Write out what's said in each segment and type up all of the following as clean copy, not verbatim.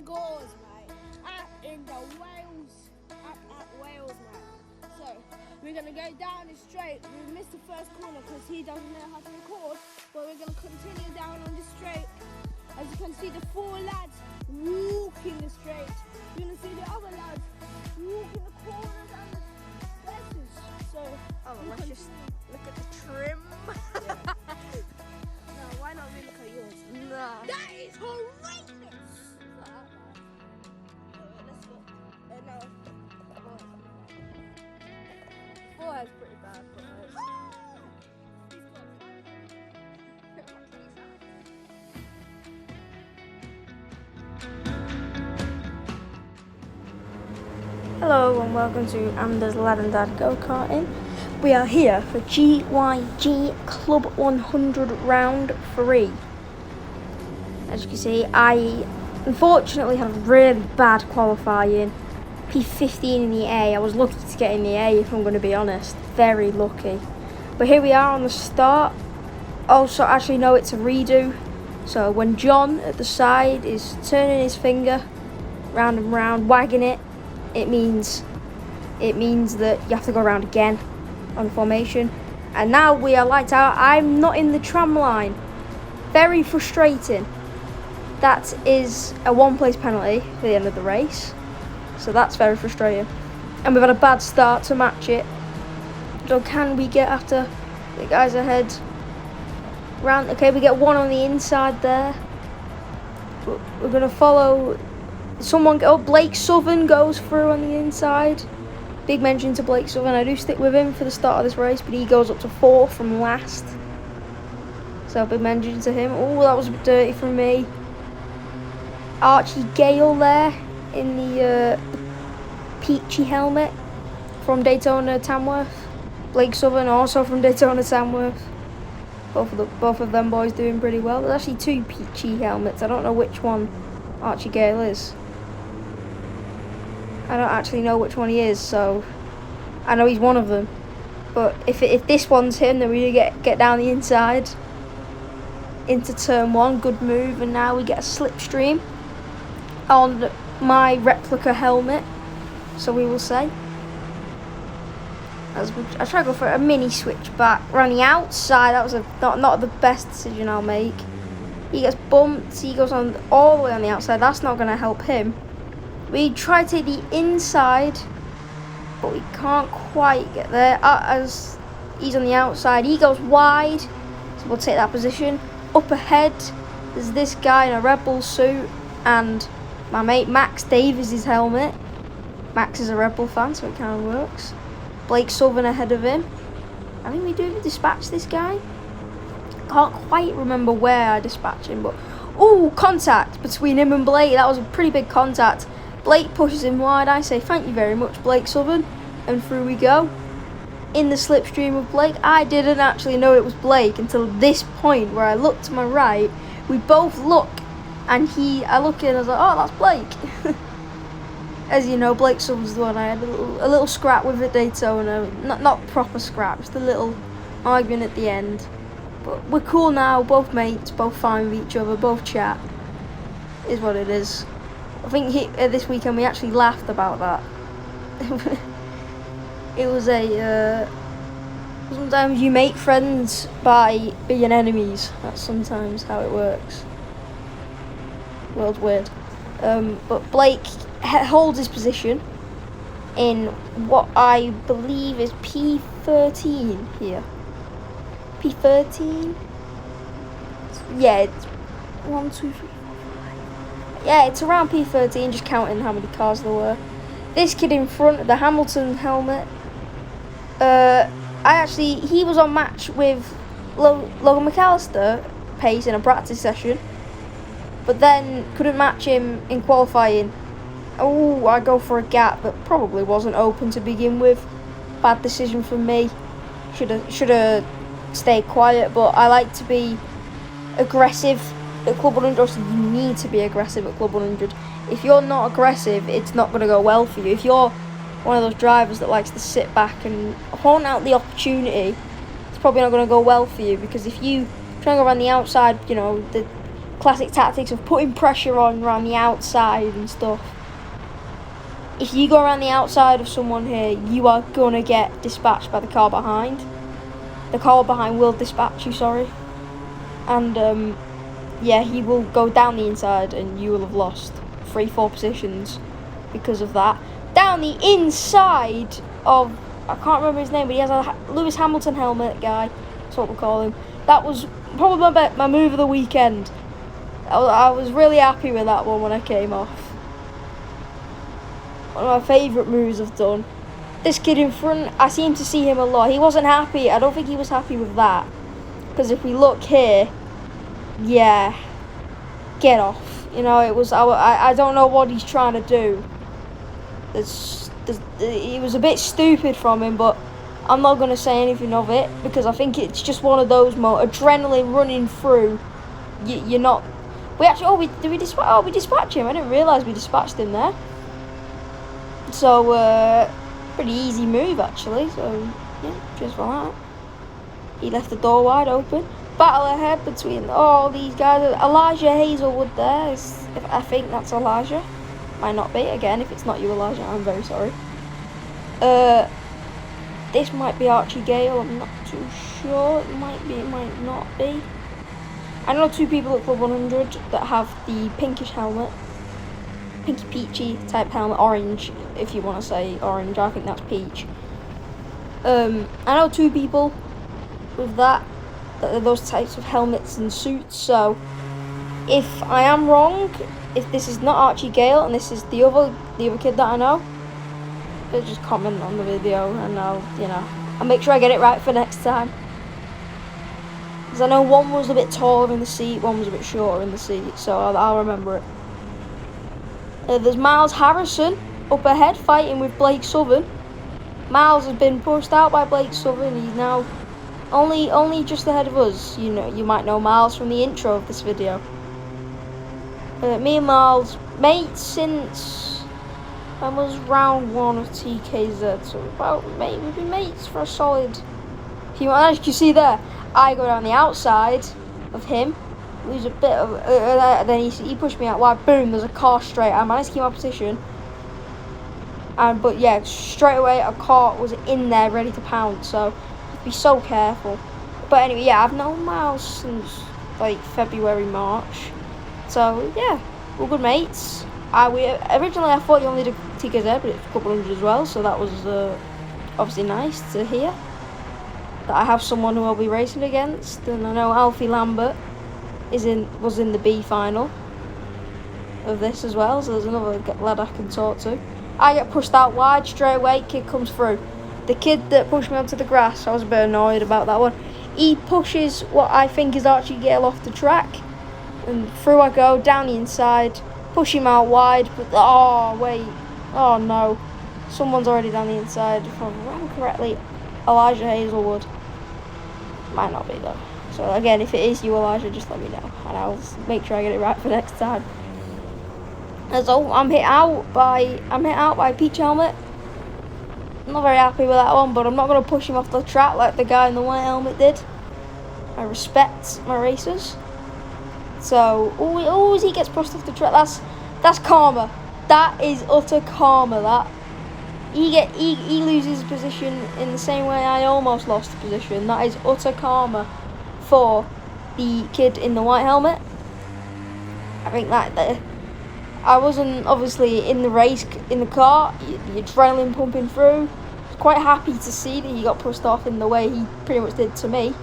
scores, mate. In the Wales, up at Wales, mate. So we're gonna go down the straight. We missed the first corner because he doesn't know how to record, but we're gonna continue down on the straight. As you can see, the 4 lads walking the straight. You're gonna see the other lads walking the corners and the stairs. So let's just look at the trim. Yeah. No, why not really look at yours? No. That is horrendous! Let's go. No. Four is pretty bad, but hello and welcome to Amber's Lad and Dad Go Karting. We are here for GYG Club 100 Round 3. As you can see, I unfortunately had a really bad qualifying. P15 in the A. I was lucky to get in the A, if I'm going to be honest. Very lucky. But here we are on the start. Also, actually no, it's a redo. So when John at the side is turning his finger round and round, wagging it, it means that you have to go around again on the formation. And now we are lights out. I'm not in the tram line. Very frustrating. That is a 1-place penalty for the end of the race. So that's very frustrating. And we've had a bad start to match it. So can we get after the guys ahead? Round, okay, we get one on the inside there. We're going to follow someone. Oh, Blake Southern goes through on the inside. Big mention to Blake Southern. I do stick with him for the start of this race, but he goes up to 4th from last. So big mention to him. Oh, that was a bit dirty from me. Archie Gale there in the peachy helmet from Daytona Tamworth. Blake Southern also from Daytona Tamworth. Both of them boys doing pretty well. There's actually 2 peachy helmets. I don't know which one Archie Gale is. I don't actually know which one he is, so I know he's one of them. But if this one's him, then we get down the inside into turn 1. Good move, and now we get a slipstream on my replica helmet. So we will say, as I try to go for a mini switchback around the outside. That was not the best decision I'll make. He gets bumped. He goes on all the way on the outside. That's not going to help him. We try to take the inside, but we can't quite get there. As he's on the outside, he goes wide. So we'll take that position. Up ahead, there's this guy in a Red Bull suit and my mate Max Davies' helmet. Max is a Red Bull fan, so it kind of works. Blake Southern ahead of him. I think we do dispatch this guy. Can't quite remember where I dispatch him, but oh, contact between him and Blake. That was a pretty big contact. Blake pushes him wide. I say thank you very much, Blake Southern, and through we go. In the slipstream of Blake. I didn't actually know it was Blake until this point where I looked to my right. We both look, and I look in and I was like, oh, that's Blake. As you know, Blake Southern's the one I had a little scrap with at Daytona. Not proper scrap, just a little argument at the end. But we're cool now, both mates, both fine with each other, both chat. Is what it is. I think this weekend we actually laughed about that. It was sometimes you make friends by being enemies. That's sometimes how it works. World's weird. But Blake holds his position in what I believe is P13 here. P13? Yeah, it's 1, 2, 3, 4, 5. Yeah, it's around P13, just counting how many cars there were. This kid in front of the Hamilton helmet, he was on match with Logan McAllister pace in a practice session, but then couldn't match him in qualifying. Oh, I go for a gap that probably wasn't open to begin with. Bad decision from me. Should have stayed quiet, but I like to be aggressive at Club 100. So you need to be aggressive at Club 100. If you're not aggressive, it's not going to go well for you. If you're one of those drivers that likes to sit back and haunt out the opportunity, it's probably not going to go well for you, because if you try and go around the outside, you know, classic tactics of putting pressure on around the outside and stuff. If you go around the outside of someone here, you are going to get dispatched by the car behind. The car behind will dispatch you, sorry. And, yeah, he will go down the inside and you will have lost 3-4 positions because of that. Down the inside of, I can't remember his name, but he has a Lewis Hamilton helmet guy. That's what we call him. That was probably my move of the weekend. I was really happy with that one when I came off. One of my favourite moves I've done. This kid in front, I seem to see him a lot. He wasn't happy. I don't think he was happy with that. Because if we look here, yeah, get off. You know, it was. I don't know what he's trying to do. It was a bit stupid from him, but I'm not going to say anything of it because I think it's just one of those adrenaline running through. You're not. We actually. We dispatch him. I didn't realise we dispatched him there. So pretty easy move actually. So yeah, just for that. He left the door wide open. Battle ahead between all these guys. Elijah Hazelwood there. I think that's Elijah. Might not be. Again, if it's not you, Elijah, I'm very sorry. This might be Archie Gale. I'm not too sure. It might be. It might not be. I know 2 people at Club 100 that have the pinkish helmet. Pinky peachy type helmet. Orange, if you want to say orange. I think that's peach. I know 2 people with those types of helmets and suits. So if I am wrong, if this is not Archie Gale and this is the other kid that I know, just comment on the video and I'll make sure I get it right for next time. Because I know one was a bit taller in the seat, one was a bit shorter in the seat, so I'll remember it. There's Miles Harrison up ahead fighting with Blake Southern. Miles has been pushed out by Blake Southern. He's now only just ahead of us. You know, you might know Miles from the intro of this video. Me and Miles, mates since I was round 1 of TKZ, so we've been mates for a solid few months. As you see there, I go down the outside of him, lose a bit of, then he pushed me out wide, boom, there's a car straight. I managed to keep my position, but yeah, straight away a car was in there ready to pounce, so be so careful. But anyway, yeah, I've known Miles since like February, March. So yeah, we're good mates. Originally I thought you only did TKZ, but it's a couple hundred as well. So that was obviously nice to hear that I have someone who I'll be racing against. And I know Alfie Lambert was in the B final of this as well. So there's another lad I can talk to. I get pushed out wide straight away. Kid comes through. The kid that pushed me onto the grass, I was a bit annoyed about that one. He pushes what I think is Archie Gale off the track. And through I go, down the inside, push him out wide, but oh wait, oh no, someone's already down the inside, if I remember correctly, Elijah Hazelwood, might not be though, so again, if it is you Elijah, just let me know, and I'll make sure I get it right for next time. And so I'm hit out by Peach Helmet. I'm not very happy with that one, but I'm not going to push him off the track like the guy in the white helmet did. I respect my racers. So, always he gets pushed off the track. That's karma. That is utter karma. That he loses position in the same way I almost lost position. That is utter karma for the kid in the white helmet. I think that I wasn't obviously in the race in the car. The adrenaline pumping through. I was quite happy to see that he got pushed off in the way he pretty much did to me.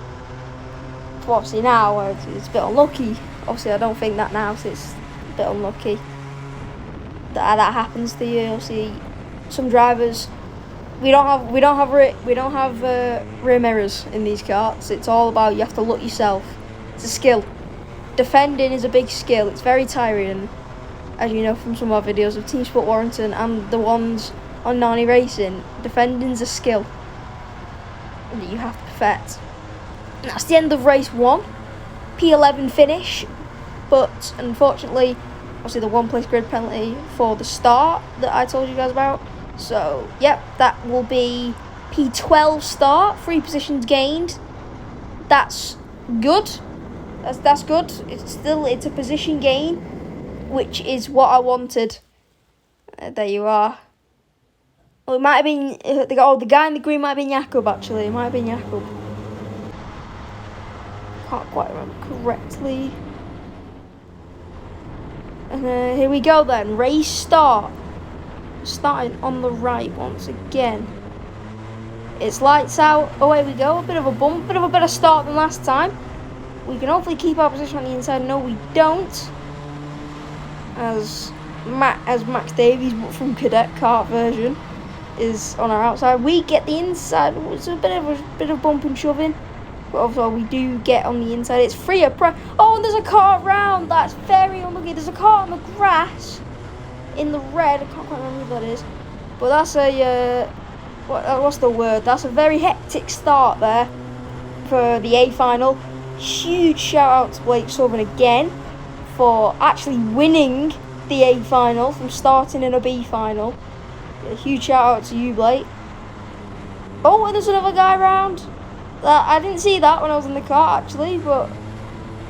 But obviously now it's a bit unlucky. Obviously, I don't think that now, so it's a bit unlucky that happens to you. Obviously, some drivers we don't have rear mirrors in these karts. It's all about you have to look yourself. It's a skill. Defending is a big skill. It's very tiring, as you know from some of our videos of Team Sport Warrington and the ones on Narni Racing. Defending's a skill that you have to perfect. And that's the end of race 1. P11 finish, but unfortunately, obviously the 1 place grid penalty for the start that I told you guys about. So, yep, that will be P12 start, 3 positions gained. That's good. That's good. It's a position gain, which is what I wanted. There you are. Well, it might have been the guy in the green might have been Jakub actually. It might have been Jakub. Can't quite remember correctly. And here we go then. Race start. Starting on the right once again. It's lights out. Away we go. A bit of a bump. Bit of a better start than last time. We can hopefully keep our position on the inside. No, we don't. As Max Davies, but from cadet kart version, is on our outside. We get the inside. It's a bit of bump and shoving, but overall we do get on the inside. It's free of pressure. Oh, and there's a car around. That's very unlucky. There's a car on the grass in the red. I can't quite remember who that is, but that's a what's the word? That's a very hectic start there for the A final. Huge shout out to Blake Southern again for actually winning the A final from starting in a B final. A huge shout out to you, Blake. Oh, and there's another guy around. I didn't see that when I was in the car actually, but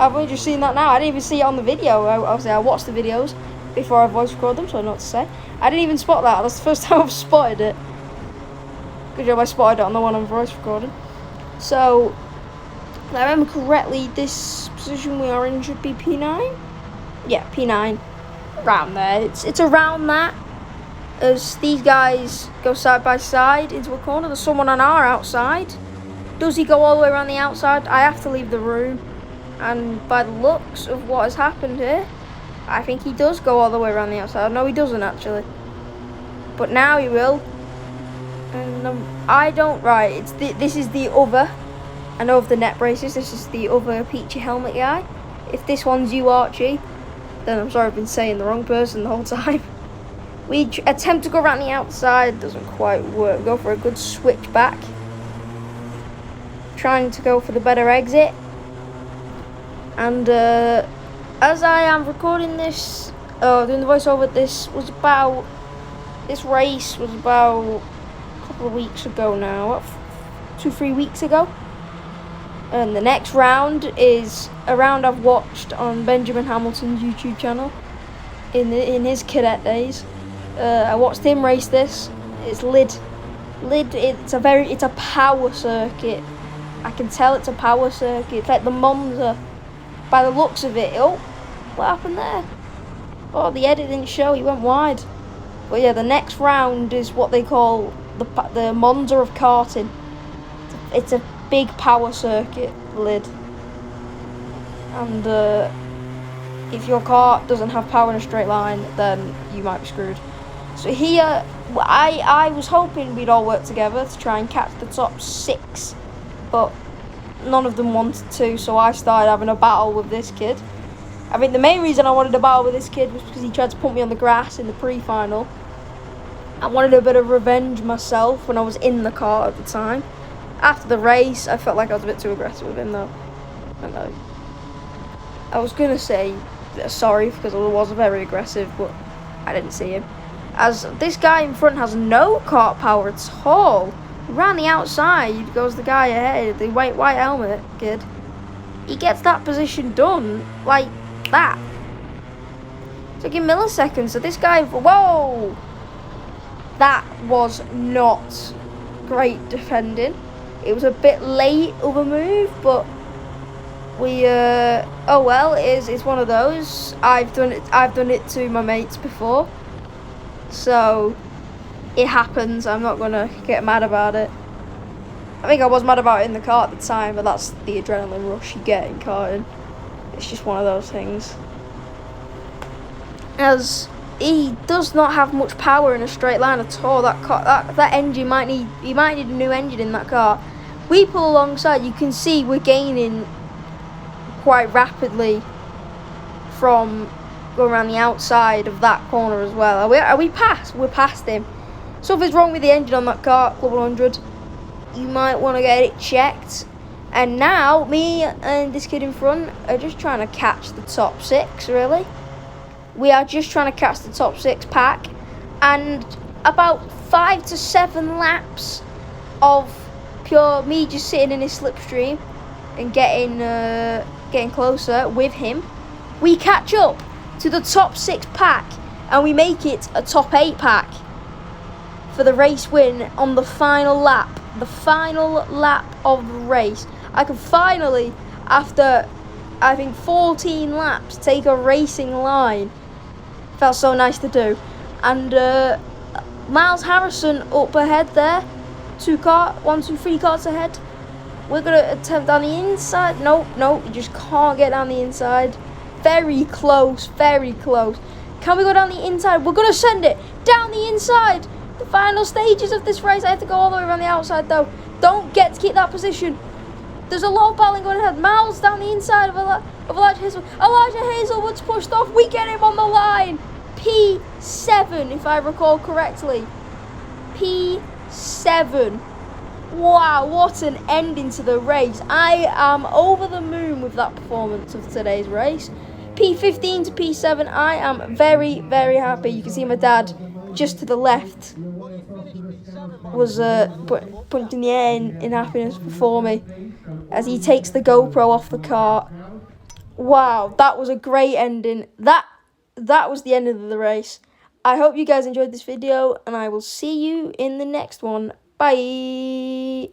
I've only just seen that now. I didn't even see it on the video. Obviously, I watched the videos before I voice record them, so I know what to say. I didn't even spot that. That's the first time I've spotted it. Good job I spotted it on the one I'm voice recording. So, if I remember correctly, this position we are in should be P9? Yeah, P9. Around there. It's around that. As these guys go side by side into a corner. There's someone on our outside. Does he go all the way around the outside? I have to leave the room. And by the looks of what has happened here, I think he does go all the way around the outside. No, he doesn't actually. But now he will. And I don't. Right, this is the other. I know of the net braces. This is the other peachy helmet guy. If this one's you, Archie, then I'm sorry I've been saying the wrong person the whole time. We attempt to go around the outside. Doesn't quite work. Go for a good switch back. Trying to go for the better exit. And as I am recording this, doing the voiceover, this race was about a couple of weeks ago now, 2-3 weeks ago. And the next round is a round I've watched on Benjamin Hamilton's YouTube channel in his cadet days. I watched him race this. It's Lid. It's a power circuit. I can tell it's a power circuit. It's like the Monza. By the looks of it. Oh, what happened there? Oh, the edit didn't show. He went wide. But yeah, the next round is what they call the Monza of karting. It's a big power circuit, Lid. And if your car doesn't have power in a straight line, then you might be screwed. So here, I was hoping we'd all work together to try and catch the top 6, but none of them wanted to, so I started having a battle with this kid. I think the main reason I wanted a battle with this kid was because he tried to put me on the grass in the pre-final. I wanted a bit of revenge myself when I was in the car at the time. After the race, I felt like I was a bit too aggressive with him though. I know. I was going to say sorry because I was very aggressive, but I didn't see him. As this guy in front has no kart power at all. Around the outside goes the guy ahead, the white helmet kid. He gets that position done like that. Took him milliseconds. So this guy, whoa! That was not great defending. It was a bit late of a move, but we oh well, it's one of those. I've done it to my mates before, so it happens. I'm not gonna get mad about it. I think I was mad about it in the car at the time, but that's the adrenaline rush you get in karting. It's just one of those things. As he does not have much power in a straight line at all. That engine he might need a new engine in that car. We pull alongside. You can see we're gaining quite rapidly from going around the outside of that corner as well. Are we past? We're past him. Something's wrong with the engine on that car, Club 100. You might want to get it checked. And now, me and this kid in front are just trying to catch the top 6, really. We are just trying to catch the top 6 pack. And about 5 to 7 laps of pure me just sitting in his slipstream. and getting closer with him. We catch up to the top 6 pack and we make it a top 8 pack for the race win on the final lap. The final lap of the race. I can finally, after I think 14 laps, take a racing line. Felt so nice to do. And Miles Harrison up ahead there. 3 cars ahead. We're going to attempt down the inside. Nope, you just can't get down the inside. Very close, very close. Can we go down the inside? We're going to send it down the inside. The final stages of this race. I have to go all the way around the outside though. Don't get to keep that position. There's a lot of battling going ahead. Miles down the inside of Elijah Hazelwood. Elijah Hazelwood's pushed off. We get him on the line. P7, if I recall correctly. P7. Wow, what an ending to the race. I am over the moon with that performance of today's race. P15 to P7. I am very, very happy. You can see my dad just to the left was punching the air in happiness before me as he takes the GoPro off the car. Wow, that was a great ending. That was the end of the race. I hope you guys enjoyed this video and I will see you in the next one. Bye.